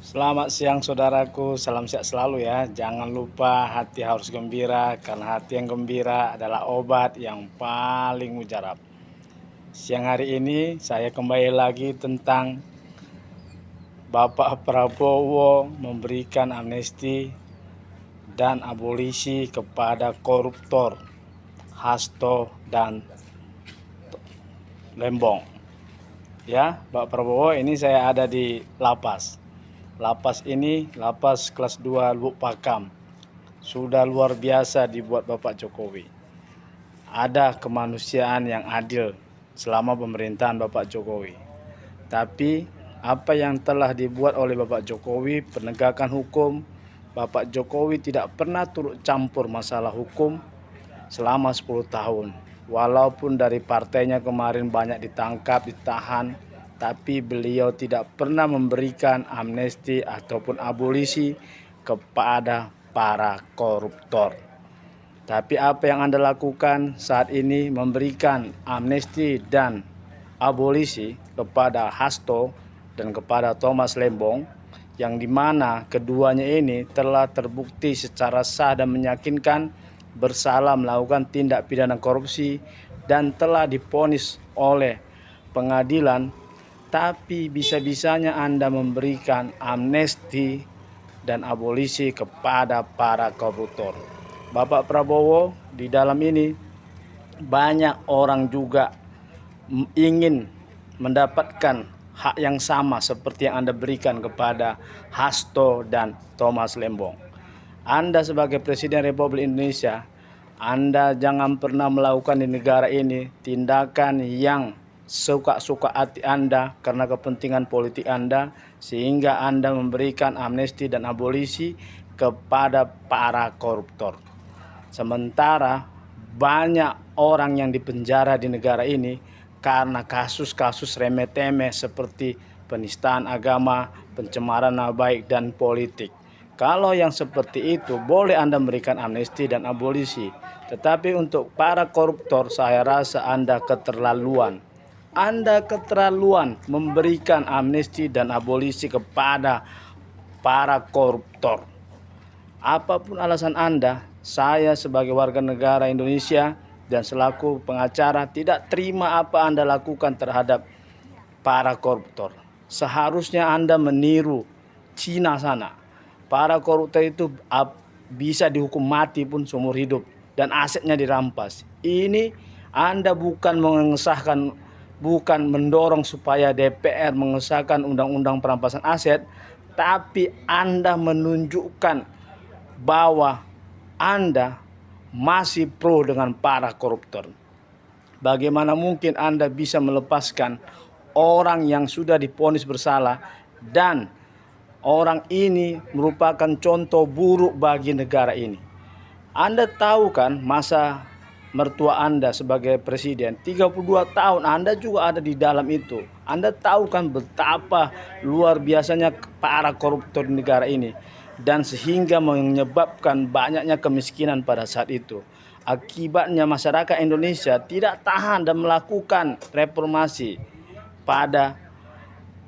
Selamat siang saudaraku, salam sehat selalu ya. Jangan lupa hati harus gembira karena hati yang gembira adalah obat yang paling mujarab. Siang hari ini saya kembali lagi tentang Bapak Prabowo memberikan amnesti dan abolisi kepada koruptor Hasto dan Lembong. Ya, Pak Prabowo, ini saya ada di lapas. Lapas ini lapas kelas 2 Lubuk Pakam. Sudah luar biasa dibuat Bapak Jokowi. Ada kemanusiaan yang adil selama pemerintahan Bapak Jokowi. Tapi apa yang telah dibuat oleh Bapak Jokowi, penegakan hukum, Bapak Jokowi tidak pernah turut campur masalah hukum selama 10 tahun. Walaupun dari partainya kemarin banyak ditangkap, ditahan, tapi beliau tidak pernah memberikan amnesti ataupun abolisi kepada para koruptor. Tapi apa yang Anda lakukan saat ini memberikan amnesti dan abolisi kepada Hasto dan kepada Thomas Lembong, yang dimana keduanya ini telah terbukti secara sah dan meyakinkan bersalah melakukan tindak pidana korupsi dan telah divonis oleh pengadilan. Tapi bisa-bisanya Anda memberikan amnesti dan abolisi kepada para koruptor. Bapak Prabowo, di dalam ini banyak orang juga ingin mendapatkan hak yang sama seperti yang Anda berikan kepada Hasto dan Thomas Lembong. Anda sebagai Presiden Republik Indonesia, Anda jangan pernah melakukan di negara ini tindakan yang suka-suka hati Anda karena kepentingan politik Anda, sehingga Anda memberikan amnesti dan abolisi kepada para koruptor. Sementara banyak orang yang dipenjara di negara ini karena kasus-kasus remeh-temeh seperti penistaan agama, pencemaran nama baik, dan politik. Kalau yang seperti itu boleh Anda memberikan amnesti dan abolisi. Tetapi untuk para koruptor saya rasa Anda keterlaluan. Anda keterlaluan memberikan amnesti dan abolisi kepada para koruptor. Apapun alasan Anda, saya sebagai warga negara Indonesia dan selaku pengacara tidak terima apa Anda lakukan terhadap para koruptor. Seharusnya Anda meniru Cina sana. Para koruptor itu bisa dihukum mati pun seumur hidup dan asetnya dirampas. Ini Anda bukan mengesahkan, bukan mendorong supaya DPR mengesahkan undang-undang perampasan aset, tapi Anda menunjukkan bahwa Anda masih pro dengan para koruptor. Bagaimana mungkin Anda bisa melepaskan orang yang sudah divonis bersalah dan orang ini merupakan contoh buruk bagi negara ini? Anda tahu kan masa mertua Anda sebagai presiden 32 tahun, Anda juga ada di dalam itu. Anda tahu kan betapa luar biasanya para koruptor di negara ini, dan sehingga menyebabkan banyaknya kemiskinan pada saat itu. Akibatnya masyarakat Indonesia tidak tahan dan melakukan reformasi pada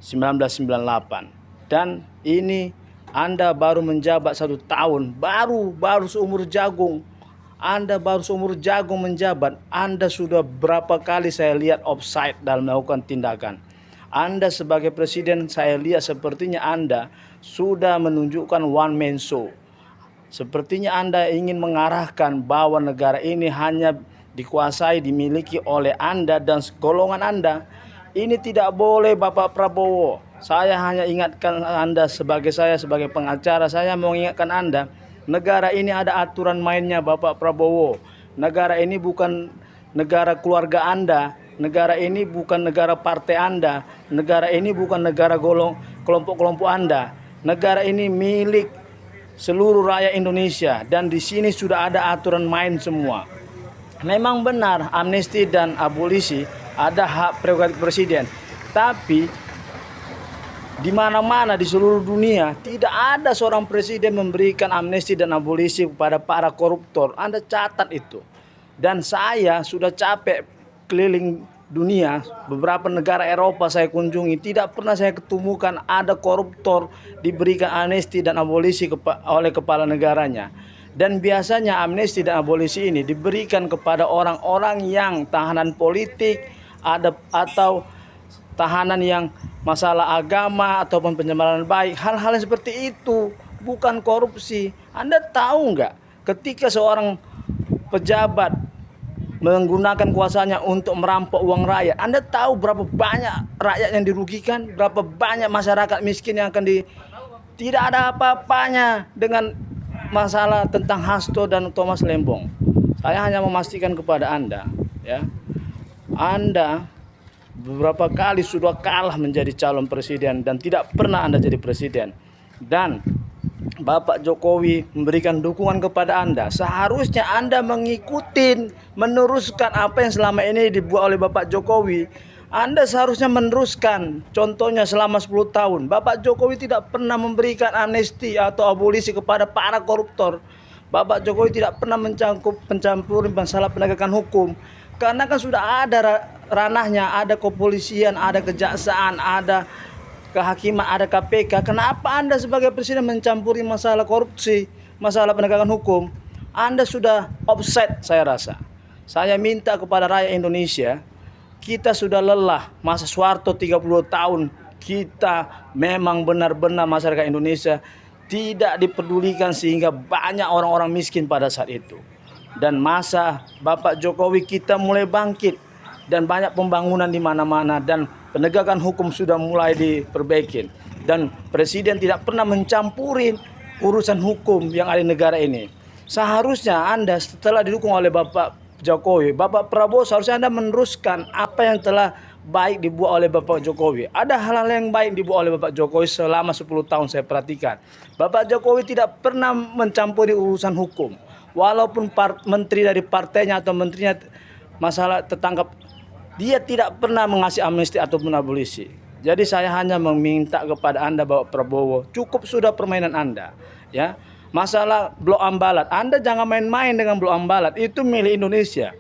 1998. Dan ini Anda baru menjabat 1 tahun, baru seumur jagung. Anda baru seumur jagung menjabat, Anda sudah berapa kali saya lihat offside dalam melakukan tindakan. Anda sebagai presiden saya lihat sepertinya Anda sudah menunjukkan one man show. Sepertinya Anda ingin mengarahkan bahwa negara ini hanya dikuasai, dimiliki oleh Anda dan golongan Anda. Ini tidak boleh Bapak Prabowo. Saya hanya ingatkan Anda saya sebagai pengacara, saya mau ingatkan Anda, negara ini ada aturan mainnya Bapak Prabowo. Negara ini bukan negara keluarga Anda. Negara ini bukan negara partai Anda. Negara ini bukan negara kelompok-kelompok Anda. Negara ini milik seluruh rakyat Indonesia dan di sini sudah ada aturan main semua. Memang benar amnesti dan abolisi ada hak prerogatif presiden, tapi di mana-mana di seluruh dunia tidak ada seorang presiden memberikan amnesti dan abolisi kepada para koruptor. Anda catat itu. Dan saya sudah capek keliling dunia, beberapa negara Eropa saya kunjungi, tidak pernah saya ketemukan ada koruptor diberikan amnesti dan abolisi oleh kepala negaranya. Dan biasanya amnesti dan abolisi ini diberikan kepada orang-orang yang tahanan politik atau tahanan yang masalah agama ataupun pencemaran baik. Hal-hal yang seperti itu bukan korupsi. Anda tahu nggak, ketika seorang pejabat menggunakan kuasanya untuk merampok uang rakyat, Anda tahu berapa banyak rakyat yang dirugikan, berapa banyak masyarakat miskin yang tidak ada apa-apanya dengan masalah tentang Hasto dan Thomas Lembong. Saya hanya memastikan kepada Anda, ya, Anda beberapa kali sudah kalah menjadi calon presiden dan tidak pernah Anda jadi presiden. Dan Bapak Jokowi memberikan dukungan kepada Anda. Seharusnya Anda mengikuti, meneruskan apa yang selama ini dibuat oleh Bapak Jokowi. Anda seharusnya meneruskan. Contohnya selama 10 tahun Bapak Jokowi tidak pernah memberikan amnesti atau abolisi kepada para koruptor. Bapak Jokowi tidak pernah mencampuri masalah penegakan hukum. Karena kan sudah ada ranahnya, ada kepolisian, ada kejaksaan, ada kehakiman, ada KPK. Kenapa Anda sebagai presiden mencampuri masalah korupsi, masalah penegakan hukum? Anda sudah offside, saya rasa. Saya minta kepada rakyat Indonesia, kita sudah lelah. Masa Soeharto 30 tahun, kita memang benar-benar masyarakat Indonesia tidak dipedulikan sehingga banyak orang-orang miskin pada saat itu. Dan masa Bapak Jokowi kita mulai bangkit dan banyak pembangunan di mana-mana dan penegakan hukum sudah mulai diperbaiki. Dan presiden tidak pernah mencampuri urusan hukum yang ada di negara ini. Seharusnya Anda setelah didukung oleh Bapak Jokowi, Bapak Prabowo, seharusnya Anda meneruskan apa yang telah baik dibuat oleh Bapak Jokowi. Ada hal-hal yang baik dibuat oleh Bapak Jokowi selama 10 tahun saya perhatikan. Bapak Jokowi tidak pernah mencampuri urusan hukum. Walaupun menteri dari partainya atau menterinya masalah tertangkap, dia tidak pernah mengasih amnesti ataupun abolisi. Jadi saya hanya meminta kepada Anda Bapak Prabowo, cukup sudah permainan Anda, ya. Masalah Blok Ambalat, Anda jangan main-main dengan Blok Ambalat, itu milik Indonesia.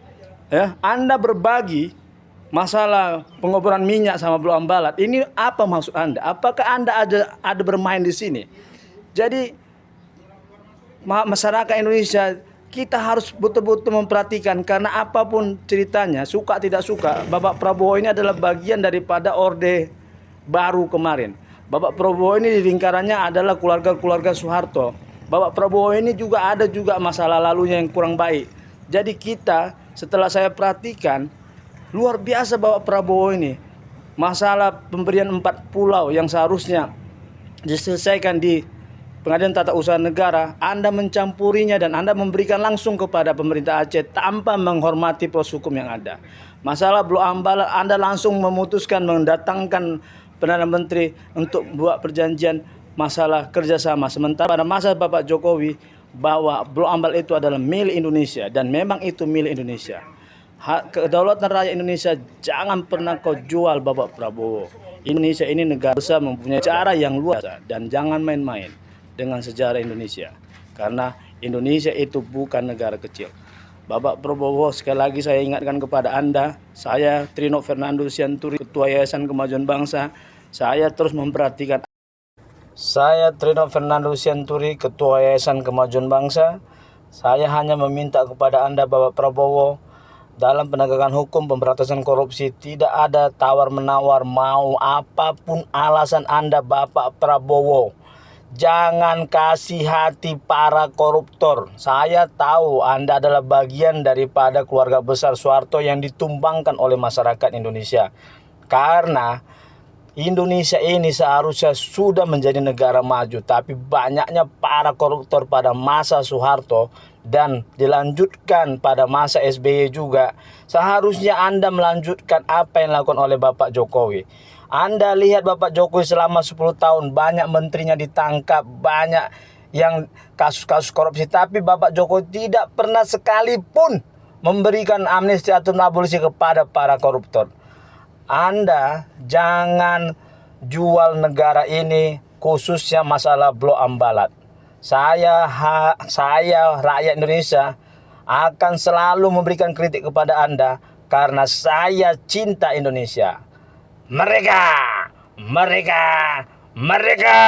Ya, Anda berbagi masalah pengoboran minyak sama Blok Ambalat. Ini apa maksud Anda? Apakah Anda ada bermain di sini? Jadi masyarakat Indonesia kita harus betul-betul memperhatikan, karena apapun ceritanya, suka tidak suka, Bapak Prabowo ini adalah bagian daripada Orde Baru kemarin. Bapak Prabowo ini di lingkarannya adalah keluarga-keluarga Soeharto. Bapak Prabowo ini juga ada masalah lalunya yang kurang baik. Jadi kita setelah saya perhatikan, luar biasa Bapak Prabowo ini. Masalah pemberian 4 pulau yang seharusnya diselesaikan di Pengadilan Tata Usaha Negara, Anda mencampurinya dan Anda memberikan langsung kepada pemerintah Aceh tanpa menghormati proses hukum yang ada. Masalah Blok Ambalat, Anda langsung memutuskan mendatangkan Perdana Menteri untuk buat perjanjian masalah kerjasama. Sementara pada masa Bapak Jokowi, bahwa Blok Ambalat itu adalah milik Indonesia dan memang itu milik Indonesia. Kedaulatan rakyat Indonesia jangan pernah kau jual Bapak Prabowo. Indonesia ini negara besar, mempunyai cara yang luar biasa dan jangan main-main dengan sejarah Indonesia, karena Indonesia itu bukan negara kecil. Bapak Prabowo, sekali lagi saya ingatkan kepada Anda, saya Trino Fernando Sianturi, Ketua Yayasan Kemajuan Bangsa, saya terus memperhatikan. Saya Trino Fernando Sianturi, Ketua Yayasan Kemajuan Bangsa, saya hanya meminta kepada Anda Bapak Prabowo, dalam penegakan hukum pemberantasan korupsi tidak ada tawar-menawar, mau apapun alasan Anda Bapak Prabowo. Jangan kasih hati para koruptor. Saya tahu Anda adalah bagian daripada keluarga besar Soeharto yang ditumbangkan oleh masyarakat Indonesia. Karena Indonesia ini seharusnya sudah menjadi negara maju, tapi banyaknya para koruptor pada masa Soeharto dan dilanjutkan pada masa SBY juga. Seharusnya Anda melanjutkan apa yang dilakukan oleh Bapak Jokowi. Anda lihat Bapak Jokowi selama 10 tahun banyak menterinya ditangkap, banyak yang kasus-kasus korupsi, tapi Bapak Jokowi tidak pernah sekalipun memberikan amnesti atau abolisi kepada para koruptor. Anda jangan jual negara ini, khususnya masalah Blok Ambalat. Saya rakyat Indonesia akan selalu memberikan kritik kepada Anda karena saya cinta Indonesia. Merdeka! Merdeka! Merdeka!